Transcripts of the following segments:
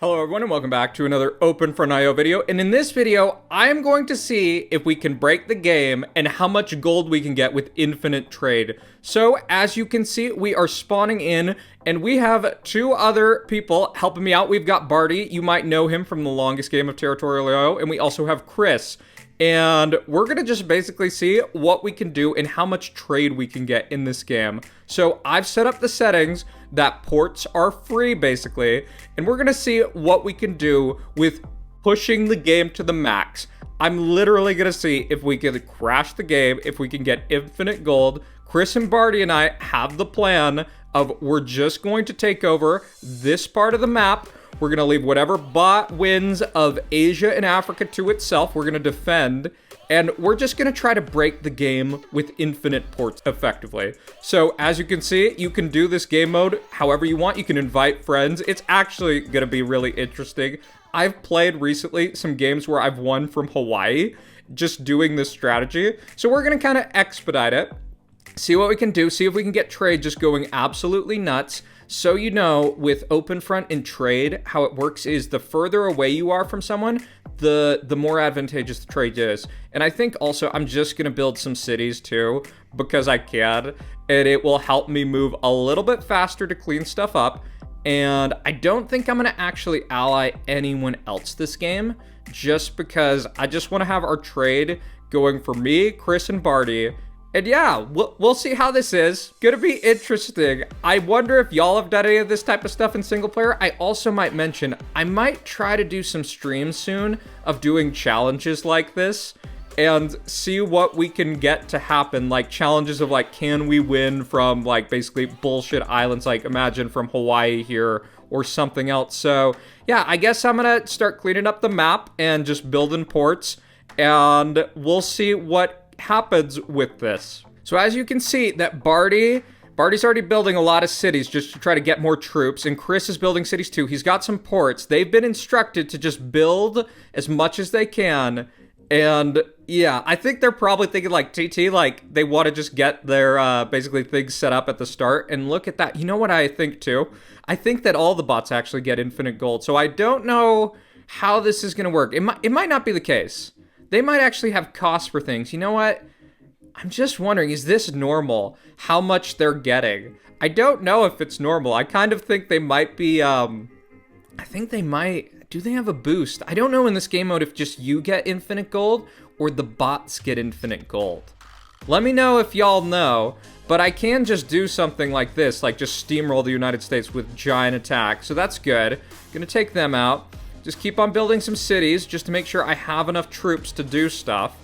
Hello everyone and welcome back to another Open for an IO video, and in this video I am going to see if we can break the game and how much gold we can get with infinite trade. So as you can see, we are spawning in and we have two other people helping me out. We've got Barty, you might know him from the longest game of Territorial IO, and we also have Chris. And we're gonna just basically see what we can do and how much trade we can get in this game. So I've set up the settings that ports are free basically, and we're gonna see what we can do with pushing the game to the max. I'm literally gonna see if we can crash the game, if we can get infinite gold. Chris and Barty and I have the plan of we're just going to take over this part of the map. We're going to leave whatever bot wins of Asia and Africa to itself. We're going to defend, and we're just going to try to break the game with infinite ports effectively. So as you can see, you can do this game mode however you want. You can invite friends. It's actually going to be really interesting. I've played recently some games where I've won from Hawaii just doing this strategy. So we're going to kind of expedite it, see what we can do, see if we can get trade just going absolutely nuts. So you know, with OpenFront and trade, how it works is the further away you are from someone, the more advantageous the trade is. And I think also I'm just going to build some cities too, because I can, and it will help me move a little bit faster to clean stuff up. And I don't think I'm going to actually ally anyone else this game, just because I just want to have our trade going for me, Chris, and Barty. And yeah, we'll see how this is. Gonna be interesting. I wonder if y'all have done any of this type of stuff in single player. I also might mention, I might try to do some streams soon of doing challenges like this and see what we can get to happen. Like challenges of like, can we win from like basically bullshit islands, like imagine from Hawaii here or something else. So yeah, I guess I'm gonna start cleaning up the map and just building ports, and we'll see what happens with this. So as you can see that Barty's already building a lot of cities just to try to get more troops, and Chris is building cities too. He's got some ports. They've been instructed to just build as much as they can. And yeah, I think they're probably thinking like TT, like they want to just get their basically things set up at the start. And look at that. You know what I think too? I think that all the bots actually get infinite gold. So I don't know how this is going to work. It might not be the case. They might actually have costs for things. You know what? I'm just wondering, is this normal? How much they're getting? I don't know if it's normal. I kind of think they might be, I think they might, do they have a boost? I don't know in this game mode if just you get infinite gold or the bots get infinite gold. Let me know if y'all know, but I can just do something like this, like just steamroll the United States with giant attack. So that's good. Gonna take them out. Just keep on building some cities just to make sure I have enough troops to do stuff.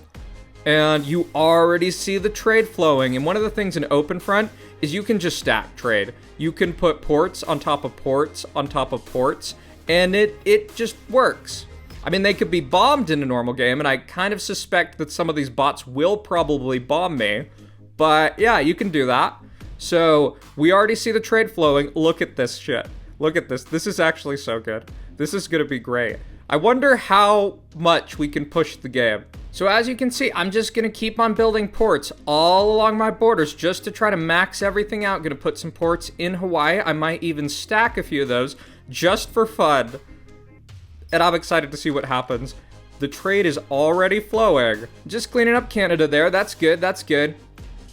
And you already see the trade flowing. And one of the things in OpenFront is you can just stack trade. You can put ports on top of ports on top of ports, and it just works. I mean, they could be bombed in a normal game, and I kind of suspect that some of these bots will probably bomb me. But yeah, you can do that. So we already see the trade flowing. Look at this shit. Look at this. This is actually so good. This is going to be great. I wonder how much we can push the game. So as you can see, I'm just going to keep on building ports all along my borders just to try to max everything out. Going to put some ports in Hawaii. I might even stack a few of those just for fun. And I'm excited to see what happens. The trade is already flowing. Just cleaning up Canada there. That's good. That's good.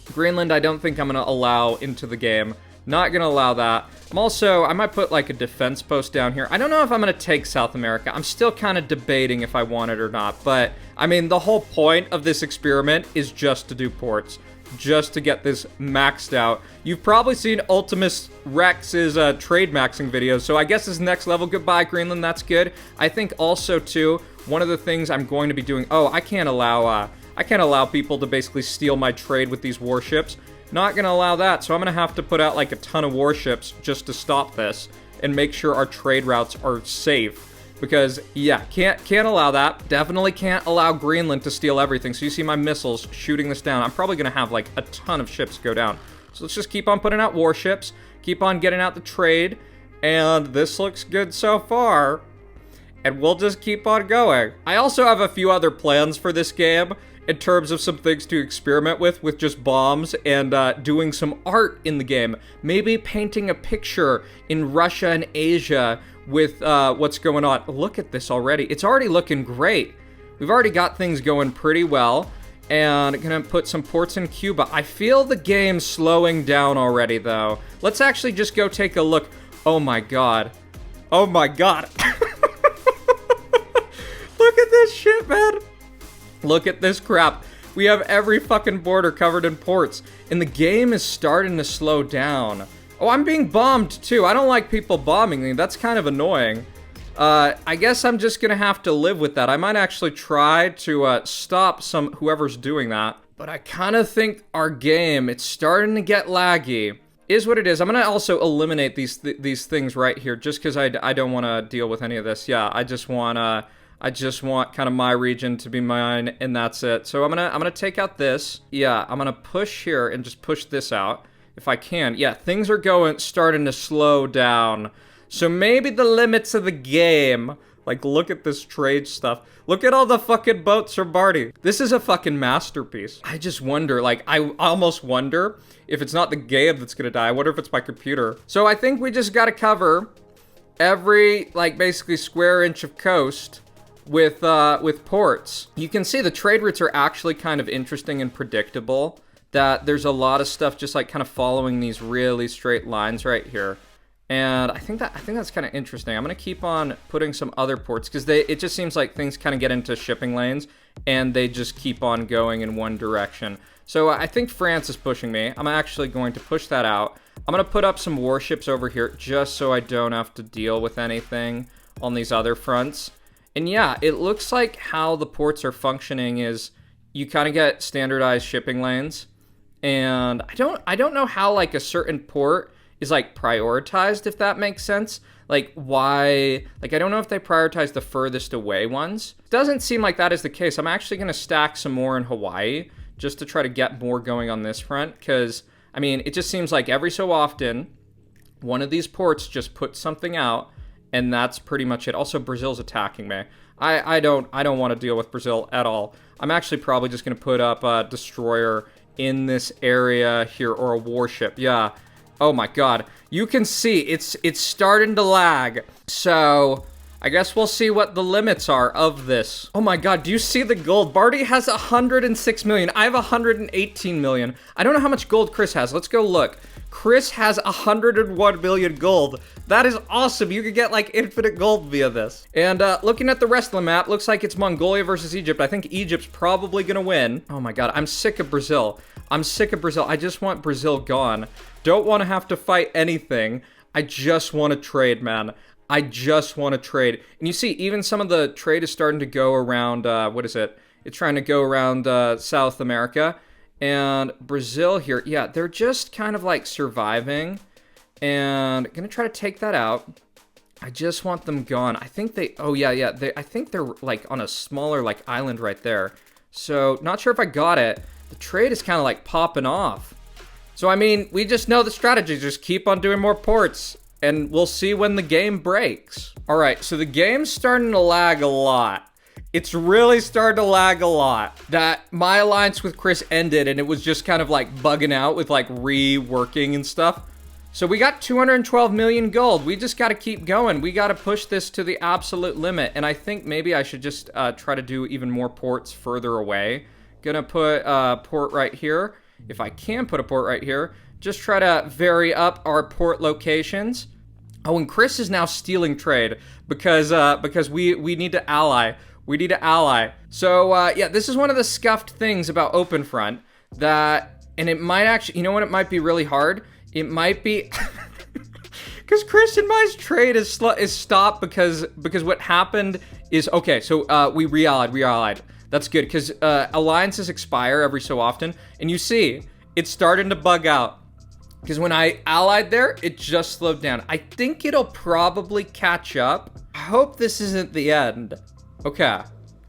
Greenland, I don't think I'm going to allow into the game. Not gonna allow that. I might put like a defense post down here. I don't know if I'm gonna take South America. I'm still kind of debating if I want it or not. But, I mean, the whole point of this experiment is just to do ports. Just to get this maxed out. You've probably seen Ultimus Rex's trade maxing videos. So I guess this next level. Goodbye, Greenland. That's good. I think also, too, one of the things I'm going to be doing... Oh, I can't allow people to basically steal my trade with these warships. Not gonna allow that, so I'm gonna have to put out like a ton of warships just to stop this and make sure our trade routes are safe. Because yeah, can't allow that. Definitely can't allow Greenland to steal everything. So you see my missiles shooting this down. I'm probably gonna have like a ton of ships go down. So let's just keep on putting out warships, keep on getting out the trade, and this looks good so far. And we'll just keep on going. I also have a few other plans for this game. In terms of some things to experiment with just bombs and doing some art in the game. Maybe painting a picture in Russia and Asia with what's going on. Look at this already. It's already looking great. We've already got things going pretty well. And gonna put some ports in Cuba. I feel the game slowing down already, though. Let's actually just go take a look. Oh my god. Oh my god. Look at this shit, man. Look at this crap. We have every fucking border covered in ports. And the game is starting to slow down. Oh, I'm being bombed, too. I don't like people bombing me. That's kind of annoying. I guess I'm just gonna have to live with that. I might actually try to stop whoever's doing that. But I kind of think our game, it's starting to get laggy. Is what it is. I'm gonna also eliminate these things right here, just because I don't want to deal with any of this. Yeah, I just want kind of my region to be mine, and that's it. So I'm gonna take out this. Yeah, I'm gonna push here and just push this out if I can. Yeah, things are starting to slow down. So maybe the limits of the game, like look at this trade stuff. Look at all the fucking boats from Barty. This is a fucking masterpiece. I just wonder, like, I almost wonder if it's not the game that's gonna die. I wonder if it's my computer. So I think we just gotta cover every, like, basically square inch of coast with ports. You can see the trade routes are actually kind of interesting and predictable. That there's a lot of stuff just like kind of following these really straight lines right here. And I think that's kind of interesting. I'm gonna keep on putting some other ports because it just seems like things kind of get into shipping lanes and they just keep on going in one direction. So I think France is pushing me. I'm actually going to push that out. I'm gonna put up some warships over here just so I don't have to deal with anything on these other fronts. And yeah, it looks like how the ports are functioning is you kind of get standardized shipping lanes. And I don't know how like a certain port is like prioritized, if that makes sense. Like why, like I don't know if they prioritize the furthest away ones. Doesn't seem like that is the case. I'm actually gonna stack some more in Hawaii just to try to get more going on this front. Cause I mean, it just seems like every so often, one of these ports just puts something out and that's pretty much it. Also, Brazil's attacking me. I don't want to deal with Brazil at all. I'm actually probably just gonna put up a destroyer in this area here or a warship, yeah. Oh my god, you can see it's starting to lag. So I guess we'll see what the limits are of this. Oh my god, do you see the gold? Barty has 106 million. I have 118 million. I don't know how much gold Chris has. Let's go look. Chris has 101 million gold. That is awesome. You could get like infinite gold via this. And looking at the rest of the map, looks like it's Mongolia versus Egypt. I think Egypt's probably gonna win. Oh my god, I'm sick of Brazil. I'm sick of Brazil. I just want Brazil gone. Don't want to have to fight anything. I just want to trade, man. I just want to trade. And you see, even some of the trade is starting to go around, what is it? It's trying to go around South America. And Brazil here, yeah, they're just kind of like surviving. And gonna try to take that out. I just want them gone. I think they, oh yeah, I think they're like on a smaller like island right there. So, not sure if I got it. The trade is kind of like popping off. So, I mean, we just know the strategy. Just keep on doing more ports. And we'll see when the game breaks. Alright, so the game's starting to lag a lot. It's really starting to lag a lot. That my alliance with Chris ended and it was just kind of like bugging out with like reworking and stuff. So we got 212 million gold. We just got to keep going. We got to push this to the absolute limit. And I think maybe I should just try to do even more ports further away. Gonna put a port right here. If I can put a port right here. Just try to vary up our port locations. Oh, and Chris is now stealing trade because we need to ally. We need to ally. So, yeah, this is one of the scuffed things about OpenFront that, and it might actually, you know what, it might be really hard? It might be, because Chris and my trade is stopped because what happened is, okay, so we reallied. That's good, because alliances expire every so often, and you see, it's starting to bug out. Because when I allied there, it just slowed down. I think it'll probably catch up. I hope this isn't the end. Okay,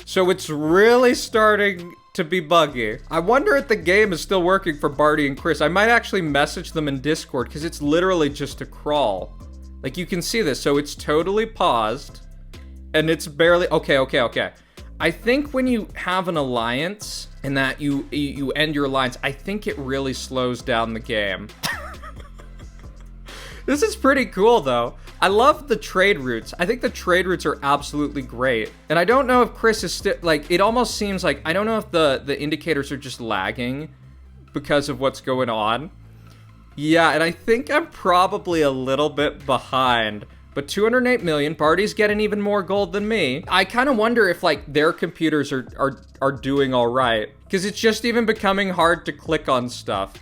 so it's really starting to be buggy. I wonder if the game is still working for Barty and Chris. I might actually message them in Discord because it's literally just a crawl. Like you can see this, so it's totally paused and it's barely, okay. I think when you have an alliance and that you end your alliance, I think it really slows down the game. This is pretty cool though. I love the trade routes. I think the trade routes are absolutely great. And I don't know if Chris is still, like, it almost seems like, I don't know if the indicators are just lagging because of what's going on. Yeah, and I think I'm probably a little bit behind. But 208 million, Barty's getting even more gold than me. I kind of wonder if, like, their computers are doing all right. Because it's just even becoming hard to click on stuff.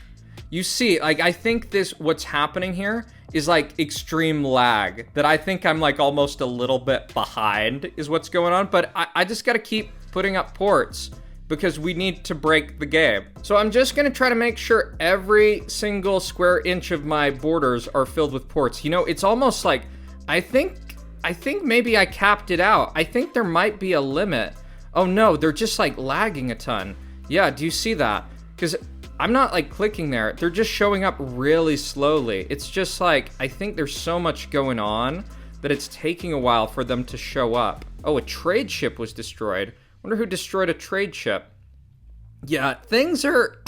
You see, like, I think what's happening here is, like, extreme lag. That I think I'm, like, almost a little bit behind is what's going on. But I just gotta keep putting up ports because we need to break the game. So I'm just gonna try to make sure every single square inch of my borders are filled with ports. You know, it's almost like, I think maybe I capped it out. I think there might be a limit. Oh no, they're just like lagging a ton. Yeah, do you see that? Because I'm not like clicking there. They're just showing up really slowly. It's just like, I think there's so much going on that it's taking a while for them to show up. Oh, a trade ship was destroyed. Wonder who destroyed a trade ship. Yeah, things are...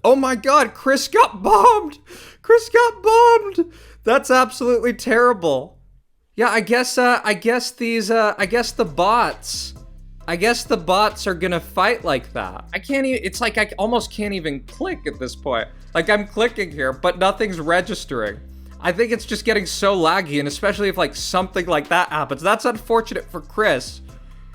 Oh my god, Chris got bombed! Chris got bombed! That's absolutely terrible. Yeah, I guess the bots are gonna fight like that. I can't even, it's like I almost can't even click at this point. Like I'm clicking here, but nothing's registering. I think it's just getting so laggy, and especially if like something like that happens. That's unfortunate for Chris.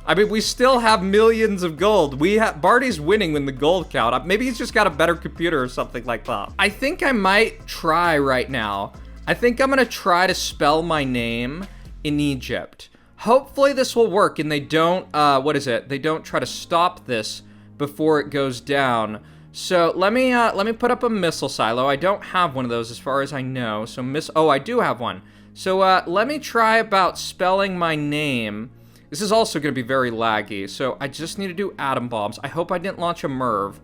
I mean, we still have millions of gold. Barty's winning in the gold count. Maybe he's just got a better computer or something like that. I think I might try right now. I think I'm gonna try to spell my name in Egypt. Hopefully this will work and they don't, They don't try to stop this before it goes down. So let me put up a missile silo. I don't have one of those as far as I know. So oh, I do have one. So let me try about spelling my name. This is also gonna be very laggy. So I just need to do atom bombs. I hope I didn't launch a MIRV.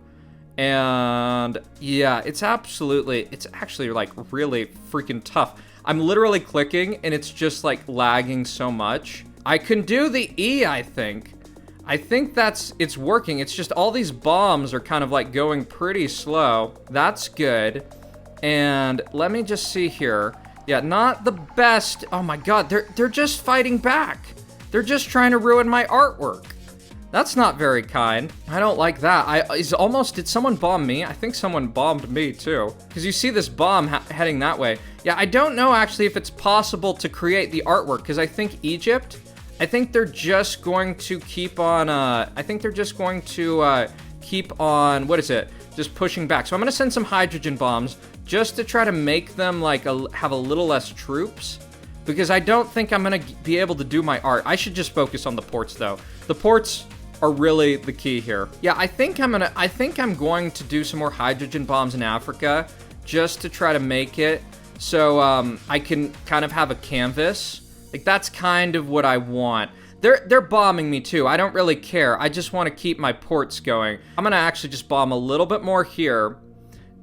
And yeah, it's actually like really freaking tough. I'm literally clicking and it's just like lagging so much. I can do the E, I think. I think it's working. It's just all these bombs are kind of like going pretty slow. That's good. And let me just see here. Yeah, not the best. Oh my god, they're just fighting back. They're just trying to ruin my artwork. That's not very kind. I don't like that. Did someone bomb me? I think someone bombed me too. Because you see this bomb heading that way. Yeah, I don't know actually if it's possible to create the artwork, because I think Egypt, I think they're just going to keep on, just pushing back. So I'm gonna send some hydrogen bombs just to try to make them like have a little less troops. Because I don't think I'm gonna be able to do my art. I should just focus on the ports though. The ports are really the key here. Yeah, I think I'm going to do some more hydrogen bombs in Africa just to try to make it so I can kind of have a canvas. Like that's kind of what I want. They're bombing me too. I don't really care. I just want to keep my ports going. I'm gonna actually just bomb a little bit more here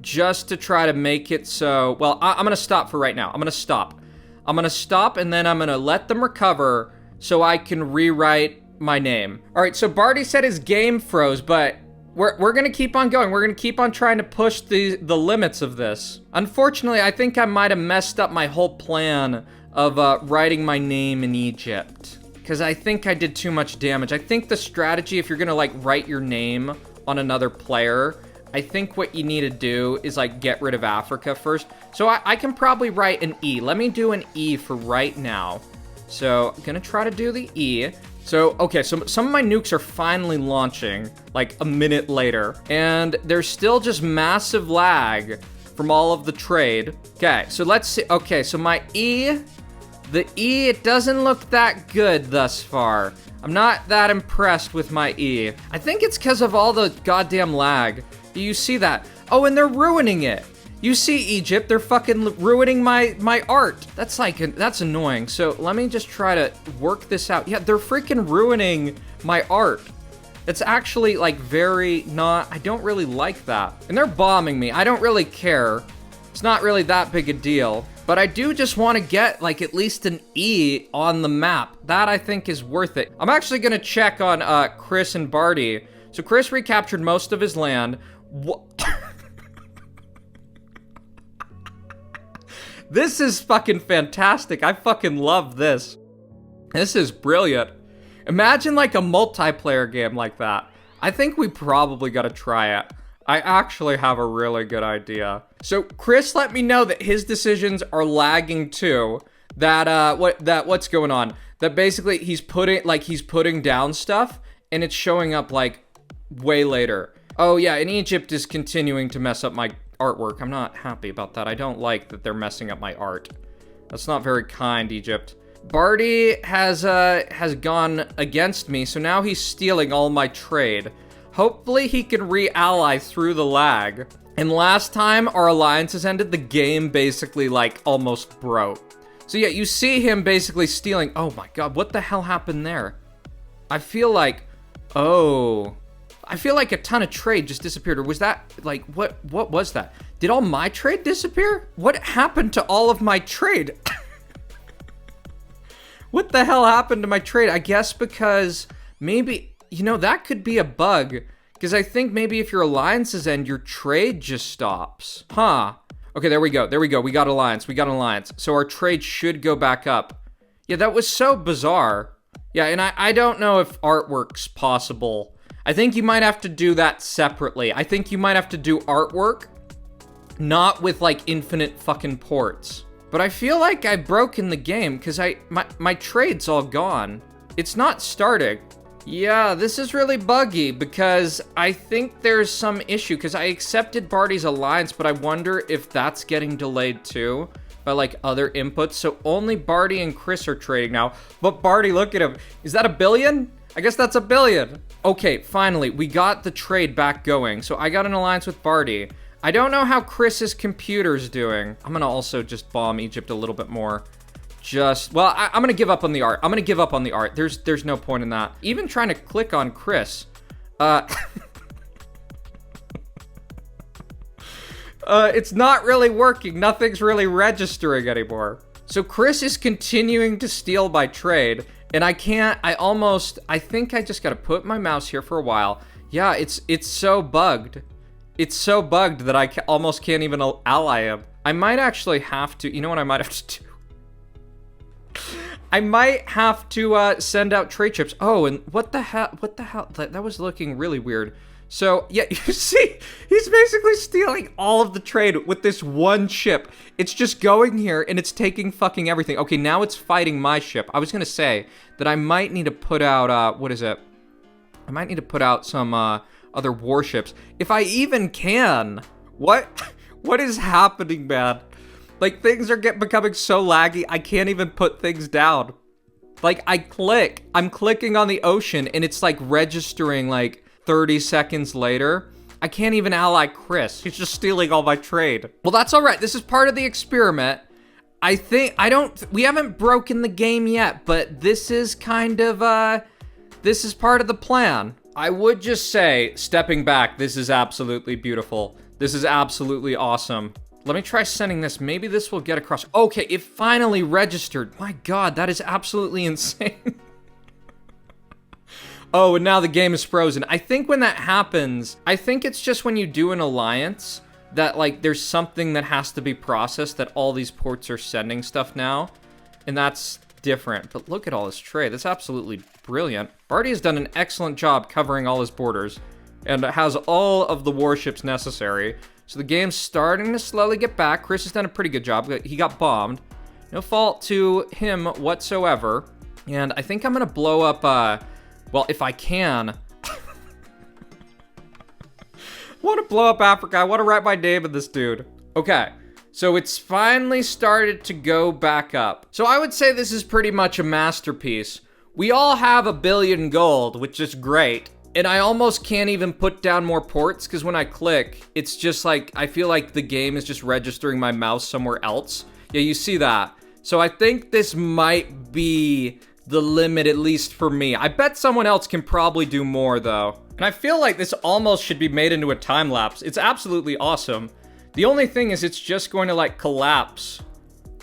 just to try to make it so, well, I'm gonna stop for right now. I'm gonna stop and then I'm gonna let them recover so I can rewrite my name. All right, so Barty said his game froze, but we're gonna keep on going. We're gonna keep on trying to push the limits of this. Unfortunately, I think I might have messed up my whole plan of writing my name in Egypt, because I think I did too much damage. I think the strategy, if you're gonna like write your name on another player, I think what you need to do is like get rid of Africa first. So I can probably write an E. Let me do an E for right now. So I'm gonna try to do the E. So, okay, so some of my nukes are finally launching, like a minute later, and there's still just massive lag from all of the trade. Okay, so let's see. Okay, so my E, it doesn't look that good thus far. I'm not that impressed with my E. I think it's because of all the goddamn lag. Do you see that? Oh, and they're ruining it. You see, Egypt, they're fucking ruining my art. That's annoying. So let me just try to work this out. Yeah, they're freaking ruining my art. It's actually like I don't really like that. And they're bombing me. I don't really care. It's not really that big a deal. But I do just want to get like at least an E on the map. That I think is worth it. I'm actually gonna check on Chris and Barty. So Chris recaptured most of his land. This is fucking fantastic. I fucking love this. This is brilliant. Imagine like a multiplayer game like that. I think we probably gotta try it. I actually have a really good idea. So Chris let me know that his decisions are lagging too. That what's going on? That basically he's putting down stuff and it's showing up like way later. Oh yeah, and Egypt is continuing to mess up my artwork. I'm not happy about that. I don't like that they're messing up my art. That's not very kind, Egypt. Barty has gone against me, so now he's stealing all my trade. Hopefully he can re-ally through the lag. And last time our alliances ended, the game basically like almost broke. So yeah, you see him basically stealing. Oh my god, what the hell happened there? I feel like a ton of trade just disappeared. Or was that like, what was that? Did all my trade disappear? What happened to all of my trade? What the hell happened to my trade? I guess because maybe, you know, that could be a bug. Because I think maybe if your alliances end, your trade just stops. Huh. Okay, there we go. There we go. We got alliance. We got alliance. So our trade should go back up. Yeah, that was so bizarre. Yeah, and I don't know if artwork's possible. I think you might have to do that separately. I think you might have to do artwork, not with like infinite fucking ports. But I feel like I've broken the game because my trade's all gone. It's not starting. Yeah, this is really buggy because I think there's some issue because I accepted Barty's alliance, but I wonder if that's getting delayed too by like other inputs. So only Barty and Chris are trading now. But Barty, look at him. Is that $1 billion? I guess that's $1 billion. Okay, finally, we got the trade back going. So I got an alliance with Barty. I don't know how Chris's computer's doing. I'm gonna also just bomb Egypt a little bit more. Well, I'm gonna give up on the art. I'm gonna give up on the art. There's no point in that. Even trying to click on Chris. It's not really working. Nothing's really registering anymore. So Chris is continuing to steal my trade, and I think I just gotta put my mouse here for a while. Yeah, it's so bugged. It's so bugged that I almost can't even ally him. I might actually have to, you know what I might have to do? I might have to send out trade chips. Oh, and what the hell? That was looking really weird. So, yeah, you see, he's basically stealing all of the trade with this one ship. It's just going here, and it's taking fucking everything. Okay, now it's fighting my ship. I was gonna say that I might need to put out, what is it? I might need to put out some, other warships. If I even can. What is happening, man? Like, things are becoming so laggy, I can't even put things down. Like, I'm clicking on the ocean, and it's, like, registering, like, 30 seconds later. I can't even ally Chris. He's just stealing all my trade. Well, that's all right. This is part of the experiment. We haven't broken the game yet, but this is kind of, this is part of the plan. I would just say, stepping back, this is absolutely beautiful. This is absolutely awesome. Let me try sending this. Maybe this will get across. Okay, it finally registered. My god, that is absolutely insane. Oh, and now the game is frozen. I think when that happens, I think it's just when you do an alliance that, like, there's something that has to be processed, that all these ports are sending stuff now. And that's different. But look at all this trade. That's absolutely brilliant. Barty has done an excellent job covering all his borders and has all of the warships necessary. So the game's starting to slowly get back. Chris has done a pretty good job. He got bombed. No fault to him whatsoever. And I think I'm gonna blow up, well, if I can. I want to blow up Africa. I want to write my name in this dude. Okay, so it's finally started to go back up. So I would say this is pretty much a masterpiece. We all have $1 billion gold, which is great. And I almost can't even put down more ports because when I click, it's just like, I feel like the game is just registering my mouse somewhere else. Yeah, you see that. So I think this might be the limit, at least for me. I bet someone else can probably do more though. And I feel like this almost should be made into a time lapse. It's absolutely awesome. The only thing is it's just going to like collapse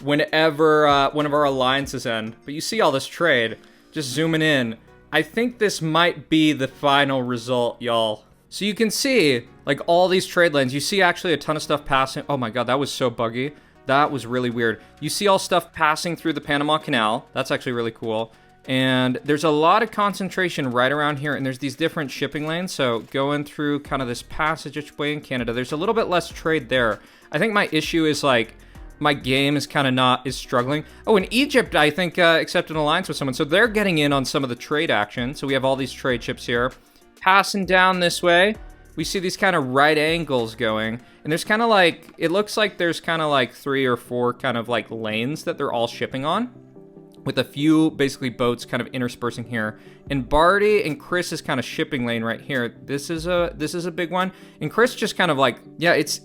whenever one of our alliances end. But you see all this trade, just zooming in. I think this might be the final result, y'all. So you can see, like, all these trade lanes. You see actually a ton of stuff passing. Oh my god, that was so buggy. That was really weird. You see all stuff passing through the Panama Canal. That's actually really cool. And there's a lot of concentration right around here, and there's these different shipping lanes. So going through kind of this passageway in Canada, there's a little bit less trade there. I think my issue is like my game is kind of is struggling. Oh, in Egypt, I think accepted an alliance with someone. So they're getting in on some of the trade action. So we have all these trade ships here. Passing down this way, we see these kind of right angles going. And there's kind of like, it looks like there's kind of like 3 or 4 kind of like lanes that they're all shipping on, with a few basically boats kind of interspersing here. And Barty and Chris's kind of shipping lane right here. This is a big one. And Chris just kind of like, yeah, it's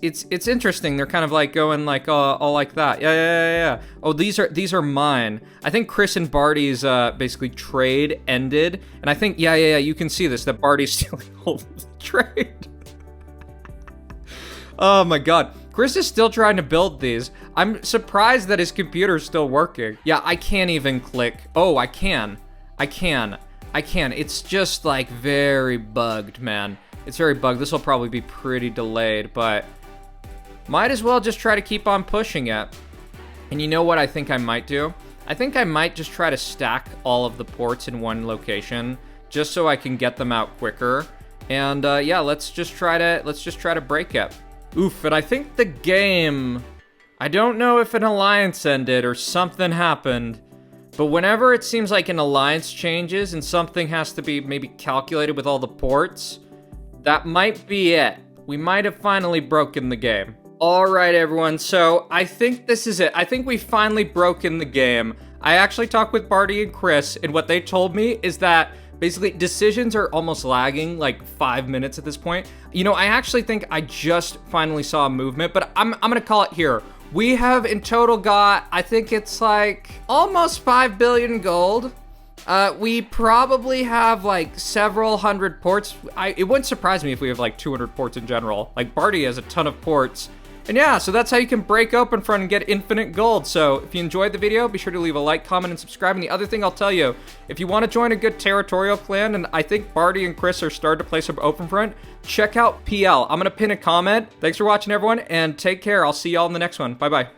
interesting. They're kind of like going like all like that. Yeah. Oh, these are mine. I think Chris and Barty's basically trade ended. And I think yeah, you can see this, that Barty's stealing all the trade. Oh my god. Chris is still trying to build these. I'm surprised that his computer's still working. Yeah, I can't even click. Oh, I can. It's just like very bugged, man. It's very bugged. This will probably be pretty delayed, but might as well just try to keep on pushing it. And you know what I think I might do? I think I might just try to stack all of the ports in one location just so I can get them out quicker. And yeah, let's just try to break it. Oof, and I think the game, I don't know if an alliance ended or something happened, but whenever it seems like an alliance changes and something has to be maybe calculated with all the ports, that might be it. We might have finally broken the game. All right, everyone, so I think this is it. I think we finally broken the game. I actually talked with Barty and Chris, and what they told me is that basically, decisions are almost lagging like 5 minutes at this point. You know, I actually think I just finally saw a movement, but I'm gonna call it here. We have in total got, I think it's like almost 5 billion gold. We probably have like several hundred ports. It wouldn't surprise me if we have like 200 ports in general. Like Barty has a ton of ports. And yeah, so that's how you can break open front and get infinite gold. So if you enjoyed the video, be sure to leave a like, comment, and subscribe. And the other thing I'll tell you, if you want to join a good territorial clan, and I think Barty and Chris are starting to play some open front, check out PL. I'm going to pin a comment. Thanks for watching, everyone, and take care. I'll see y'all in the next one. Bye-bye.